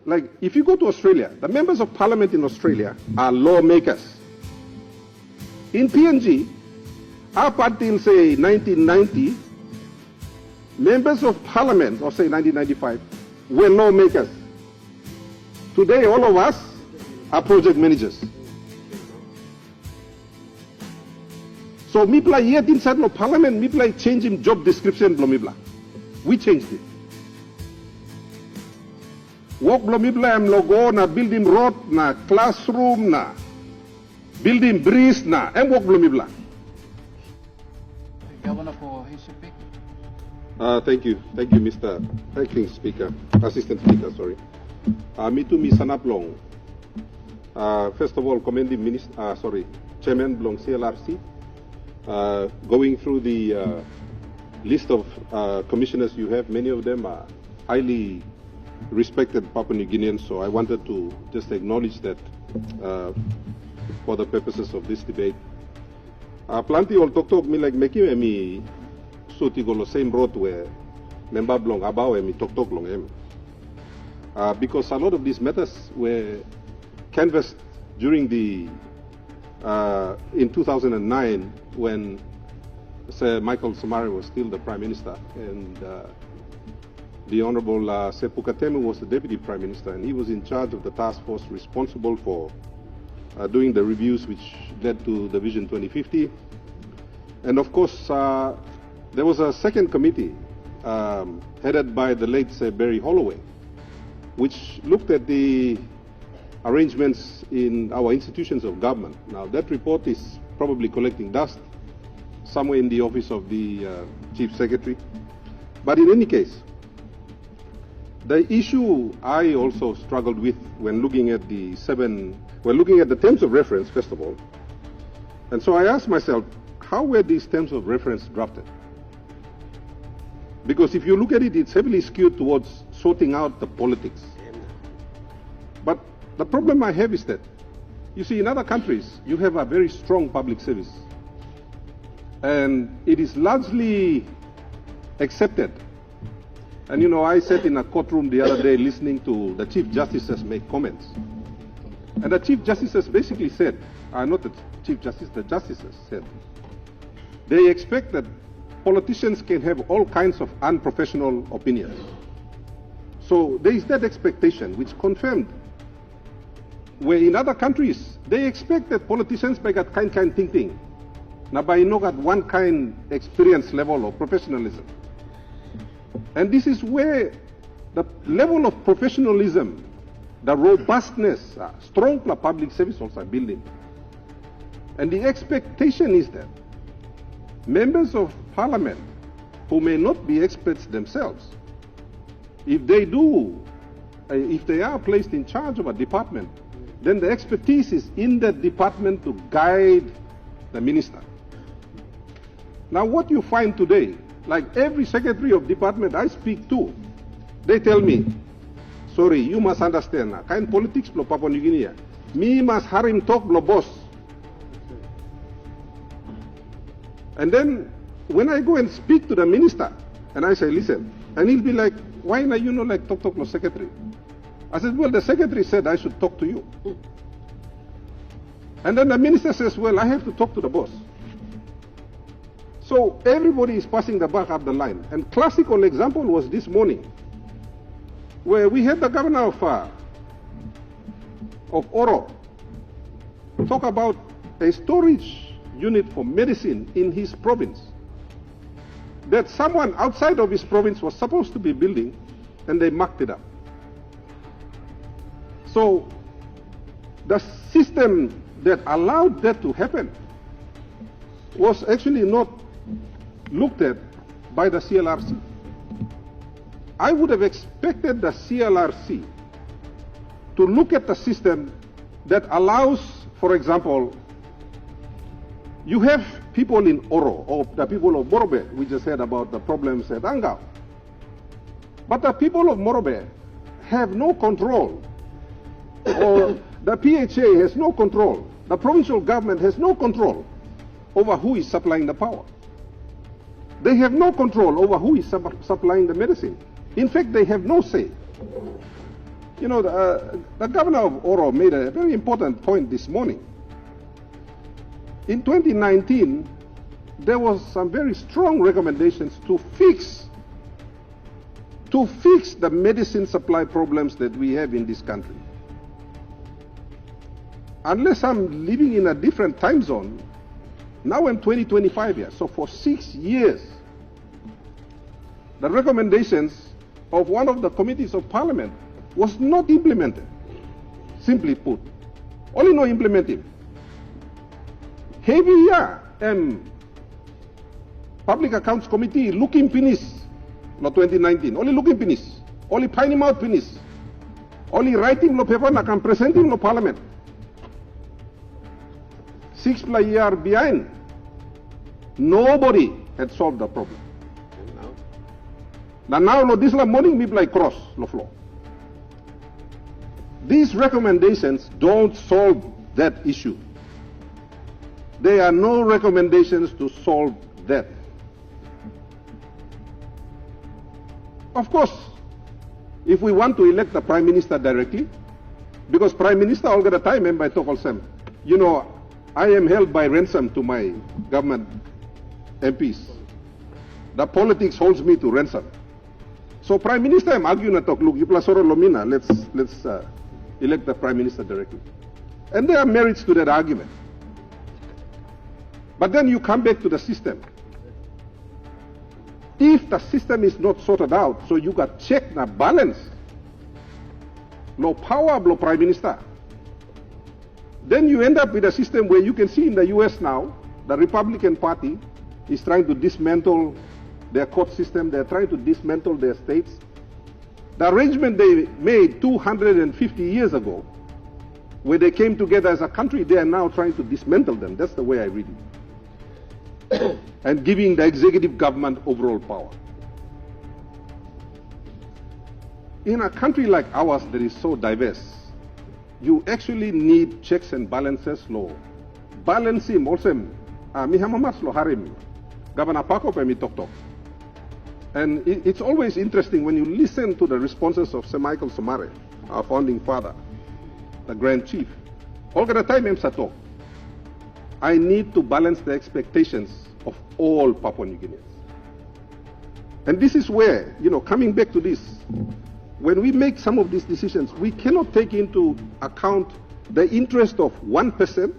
Like, if you go to Australia, the members of parliament in Australia are lawmakers. In PNG, up until, say, 1990, members of parliament, or say 1995, were lawmakers. Today, all of us are project managers. So, mipla yet inside the parliament, mipla changing job description, mipla. We changed it. Work mipla am logo na building road na classroom na building breeze na am work mipla. Governor for his speak. Thank you, Mr. Acting Speaker, Assistant Speaker. Sorry. Me too, Miss Sanaplong. First of all, commending Chairman Blong CLRC. Going through the list of commissioners you have, many of them are highly respected Papua New Guineans, so I wanted to just acknowledge that for the purposes of this debate. Plenty will talk me like making me suti go the same road where member Blong about me talk long him. Because a lot of these matters were canvassed during the in 2009 when Sir Michael Somare was still the Prime Minister and the Honorable Sepu Katemi was the Deputy Prime Minister, and he was in charge of the task force responsible for doing the reviews which led to the Vision 2050. And of course, there was a second committee headed by the late Sir Barry Holloway, which looked at the arrangements in our institutions of government. Now, that report is probably collecting dust somewhere in the office of the Chief Secretary. But in any case, the issue I also struggled with when looking at the terms of reference, first of all. And so I asked myself, how were these terms of reference drafted? Because if you look at it, it's heavily skewed towards sorting out the politics. But the problem I have is that, you see, in other countries, you have a very strong public service. And it is largely accepted. And you know, I sat in a courtroom the other day listening to the Chief Justices make comments. And the Chief Justices basically said, not the Chief Justice, the Justices said, they expect that politicians can have all kinds of unprofessional opinions. So there is that expectation which confirmed where in other countries, they expect that politicians make that kind thinking. Now by no got one kind experience level of professionalism. And this is where the level of professionalism, the robustness, strong public service also building. And the expectation is that members of parliament who may not be experts themselves, if they are placed in charge of a department, then the expertise is in that department to guide the minister. Now what you find today, like every secretary of department I speak to, they tell me, sorry, you must understand, kind politics blow Papua New Guinea. Me must harim talk blow boss. And then when I go and speak to the minister, and I say, listen, and he'll be like, why not you know like talk no secretary? I said, well, the secretary said I should talk to you. And then the minister says, well, I have to talk to the boss. So everybody is passing the buck up the line. And classical example was this morning, where we had the governor of Oro talk about a storage unit for medicine in his province that someone outside of his province was supposed to be building, and they marked it up. So the system that allowed that to happen was actually not looked at by the CLRC. I would have expected the CLRC to look at the system that allows, for example, you have people in Oro, or the people of Morobe, we just heard about the problems at Angao. But the people of Morobe have no control, or the PHA has no control, the provincial government has no control over who is supplying the power. They have no control over who is supplying the medicine. In fact, they have no say. You know, the governor of Oro made a very important point this morning. In 2019, there was some very strong recommendations to fix the medicine supply problems that we have in this country. Unless I'm living in a different time zone, now I'm 2025 here, so for 6 years, the recommendations of one of the committees of Parliament was not implemented. Simply put, only no implementing. Heavy year, Public Accounts Committee looking finish, not 2019, only looking finish, only finding out finish, only writing no paper, and presenting no Parliament. 6+ years behind, nobody had solved the problem. Now, this morning, me like cross the floor. These recommendations don't solve that issue. There are no recommendations to solve that. Of course, if we want to elect the Prime Minister directly, because Prime Minister all the time, and by Tokolsem, you know, I am held by ransom to my government MPs. The politics holds me to ransom. So Prime Minister, I'm arguing at look, Iplasoro Lomina, let's elect the Prime Minister directly. And there are merits to that argument. But then you come back to the system. If the system is not sorted out, so you got check and balance, no power, no Prime Minister, then you end up with a system where you can see in the US now, the Republican Party is trying to dismantle their court system, they're trying to dismantle their states. The arrangement they made 250 years ago, where they came together as a country, they are now trying to dismantle them. That's the way I read it. And giving the executive government overall power. In a country like ours that is so diverse, you actually need checks and balances law. Balancing also, mihamamas lo harim, Governor Paco pe mi tok. And it's always interesting when you listen to the responses of Sir Michael Somare, our founding father, the Grand Chief. All the time, talk. I need to balance the expectations of all Papua New Guineans. And this is where, you know, coming back to this, when we make some of these decisions, we cannot take into account the interest of one person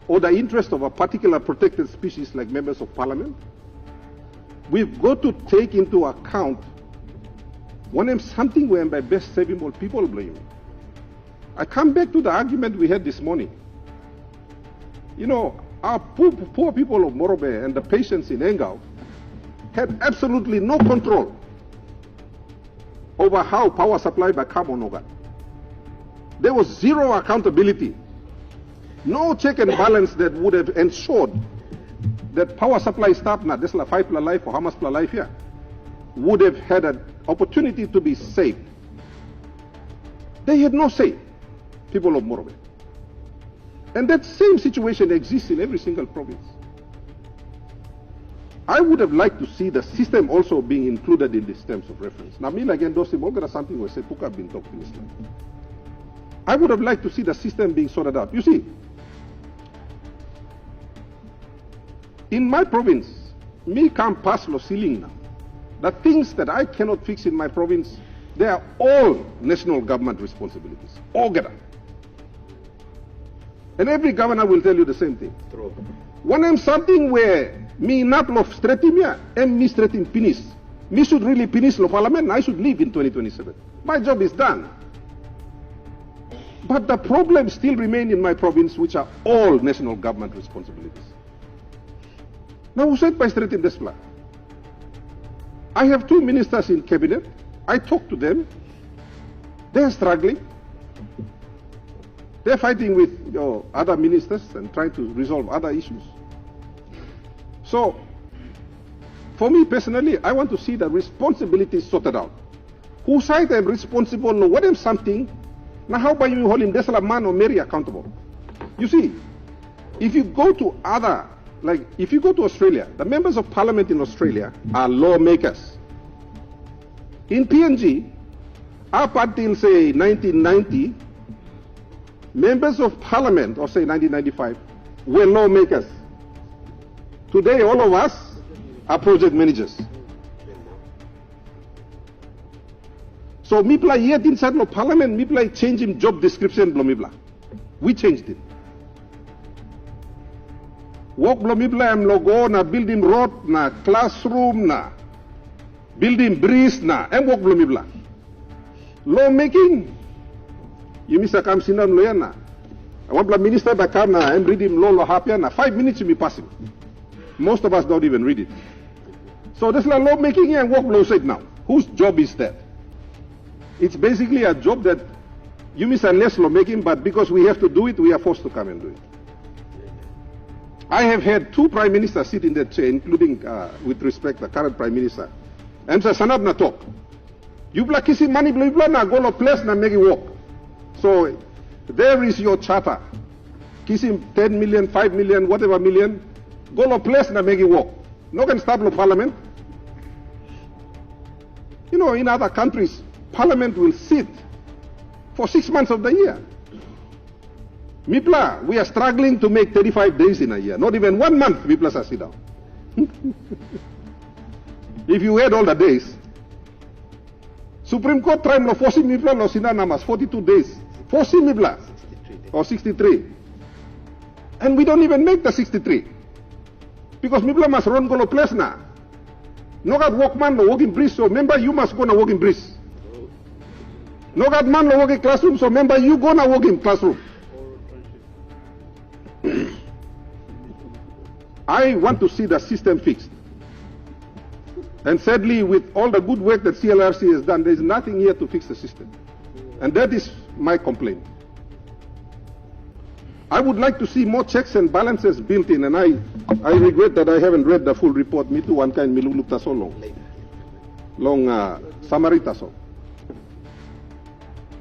or the interest of a particular protected species like members of Parliament. We've got to take into account when I'm something where I'm by best serving all people blame. I come back to the argument we had this morning. You know, our poor people of Morobe and the patients in Engau had absolutely no control over how power supply by Kamonoga. There was zero accountability, no check and balance that would have ensured that power supply staff, now this is 5 life or how much life here, would have had an opportunity to be saved. They had no say, people of Morobe. And that same situation exists in every single province. I would have liked to see the system also being included in these terms of reference. Now, me again, those are something we say, Puka been talking this time. I would have liked to see the system being sorted out. You see, in my province, me can't pass the ceiling now. The things that I cannot fix in my province, they are all national government responsibilities, all together. And every governor will tell you the same thing. True. When I'm something where me not love stratimia and me stratim finish, me should really finish the parliament, I should leave in 2027. My job is done. But the problems still remain in my province, which are all national government responsibilities. Now, who said by stratim despla? I have 2 ministers in cabinet. I talk to them. They're struggling. They're fighting with other ministers and trying to resolve other issues. So, for me personally, I want to see the responsibilities sorted out. Who side I'm responsible, no, what am something, now how about you hold him, there's a man or Mary accountable? You see, if you go to other, like if you go to Australia, the members of parliament in Australia are lawmakers. In PNG, up until, say, 1990, members of parliament, or say 1995, were lawmakers. Today, all of us are project managers. So, mipla yet inside the parliament, mipla changing job description, mipla. We changed it. Work mipla am logo na building road na classroom na building bridge na am work mipla. Lawmaking, you miss a kamsina loyana. I want the minister that come na am reading law happy na 5 minutes to be passing. Most of us don't even read it. So this like lawmaking and work law said now. Whose job is that? It's basically a job that you miss unless lawmaking, but because we have to do it, we are forced to come and do it. I have had 2 prime ministers sit in that chair, including, with respect, the current prime minister. And so sanab na talk. You bla kisi money bla na go to place na make it work. So there is your charter. Kissing 10 million, 5 million, whatever million, go to place na make it work. No can stop the parliament. You know, in other countries, parliament will sit for 6 months of the year. Mipla, we are struggling to make 35 days in a year. Not even 1 month, Mipla are sit down. If you had all the days, Supreme Court tried to force Mipla lo sina namas 42 days. Force Mipla or 63. And we don't even make the 63. Because Mipla must run go to place na. No got workman lo work in breeze, so remember you must go na work in breeze. No got man lo work in classroom, so remember you go na work in classroom. I want to see the system fixed. And sadly, with all the good work that CLRC has done, there is nothing here to fix the system. And that is my complaint. I would like to see more checks and balances built in, and I regret that I haven't read the full report. Me too, one kind milulukta so long summary taso.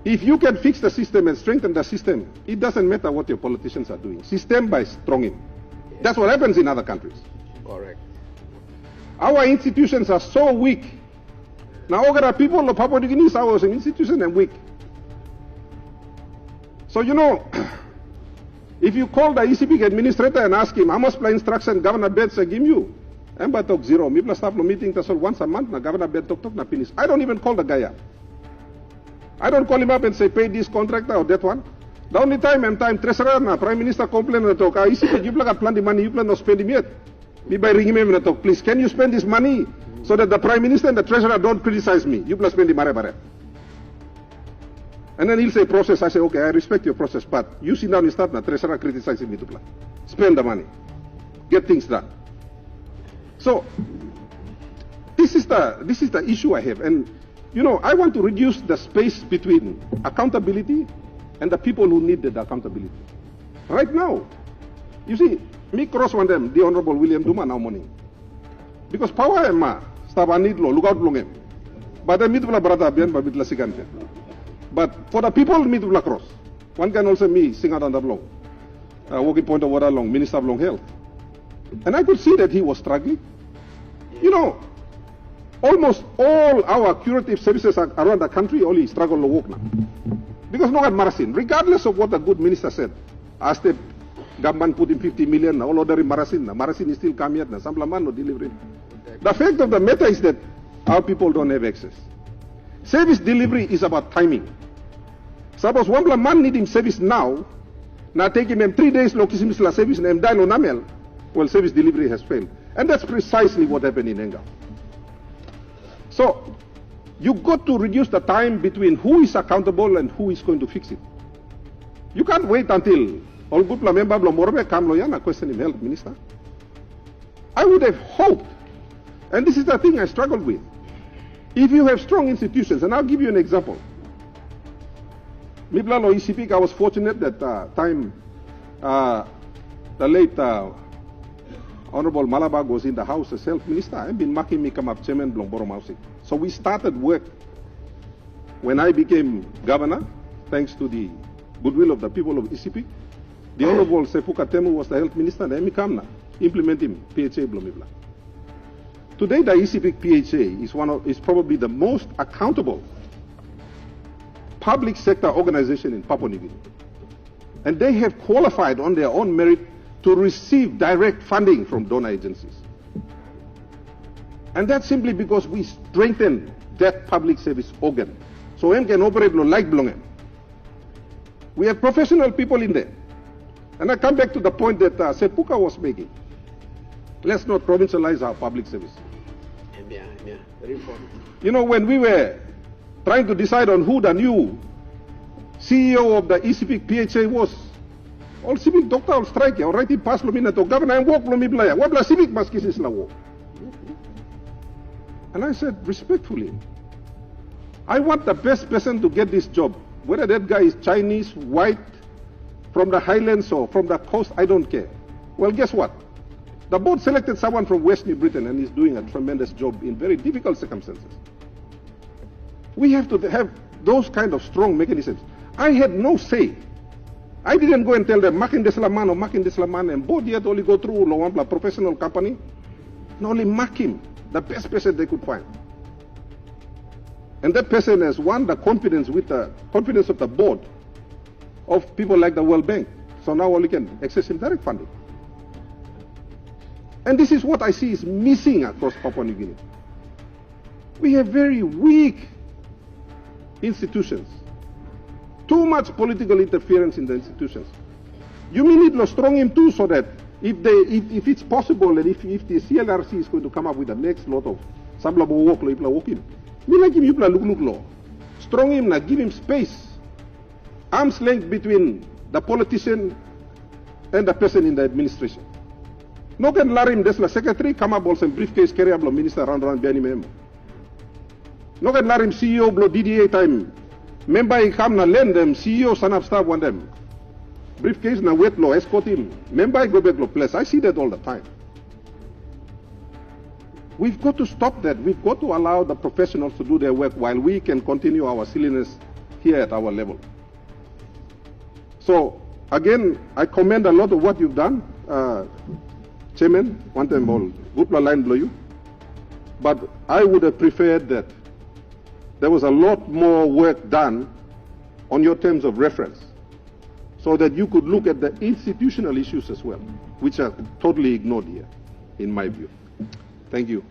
If you can fix the system and strengthen the system, it doesn't matter what your politicians are doing. System by stronging. That's what happens in other countries. Correct. Our institutions are so weak. Now, Ogara people of Papua New Guinea are an institution and weak. So, you know, if you call the ECP administrator and ask him how much plan instruction Governor Beds give you, Emba talk zero. Mipla staff no meeting once a month, na Governor Bed talk na finish. I don't even call the guy up. I don't call him up and say pay this contractor or that one. The only time treasurer na Prime Minister complain na talk, ECP, you plan the money, you plan not spend him yet. Me by ringing him and talk, please, can you spend this money so that the Prime Minister and the treasurer don't criticize me? You plus spend the bare. And then he'll say process. I say, okay, I respect your process, but you sit down and start na treasurer criticizing me to plan. Spend the money. Get things done. So this is the issue I have. And you know, I want to reduce the space between accountability and the people who needed accountability. Right now, you see, me cross one them, the Honorable William Duma now morning. Because power ema, staba need lo, look out long him. But the mitula brother bien, but mitla sigante. But for the people, mitula cross. One can also me sing out on the long. Walking point of water long, Minister of Long Health. And I could see that he was struggling. You know, almost all our curative services around the country only struggle to work now. Because no one marasin, regardless of what the good minister said, as the government put in 50 million, all other marasin is still come yet, Samplaman no delivery. The fact of the matter is that our people don't have access. Service delivery is about timing. Suppose one man needing service now taking them 3 days lokisimisla service and dano namel, well, service delivery has failed. And that's precisely what happened in Enga. So, you got to reduce the time between who is accountable and who is going to fix it. You can't wait until all good member Blomorbe come loyana question him health minister. I would have hoped, and this is the thing I struggled with. If you have strong institutions, and I'll give you an example. Mibla lo ECP, I was fortunate that the late Honorable Malabag was in the House as health minister. I've been marking me come up chairman Blomboro Mausi. So we started work when I became governor, thanks to the goodwill of the people of ECP. The Honorable Sefuka Temu was the health minister, and Emikamna implementing PHA Blomibla. Today the ECP PHA is probably the most accountable public sector organization in Papua New Guinea. And they have qualified on their own merit to receive direct funding from donor agencies. And that's simply because we strengthen that public service organ. So we can operate like belonging. We have professional people in there. And I come back to the point that Sepuka was making. Let's not provincialize our public service. Yeah, very important. You know, when we were trying to decide on who the new CEO of the ECPIC PHA was, all civic doctor will strike, already pass lumina to governor and walk lumibla. What la civic maskis la walk. And I said respectfully, I want the best person to get this job. Whether that guy is Chinese, white, from the highlands or from the coast, I don't care. Well, guess what? The board selected someone from West New Britain and is doing a tremendous job in very difficult circumstances. We have to have those kind of strong mechanisms. I had no say. I didn't go and tell them, Makin Deslaman or Makin Deslaman, and board yet only go through Lowampla professional company. And only mark him, the best person they could find. And that person has won the confidence with the confidence of the board of people like the World Bank. So now only can access him direct funding. And this is what I see is missing across Papua New Guinea. We have very weak institutions. Too much political interference in the institutions. You may need to strong him too, so that if it's possible and if the CLRC is going to come up with the next lot of sablabo work, walk him. Me like him, you look law. Strong him, give him space. Arm's length between the politician and the person in the administration. No can larim desla secretary come up also briefcase carry up minister around biani memo. No can larim CEO blo DDA time. Member I come na lend them CEO son of staff want them. Briefcase na wet law escort him. Member I go back lo place. I see that all the time. We've got to stop that. We've got to allow the professionals to do their work while we can continue our silliness here at our level. So again, I commend a lot of what you've done. Chairman, one time all, good line blow you. But I would have preferred that there was a lot more work done on your terms of reference so that you could look at the institutional issues as well, which are totally ignored here, in my view. Thank you.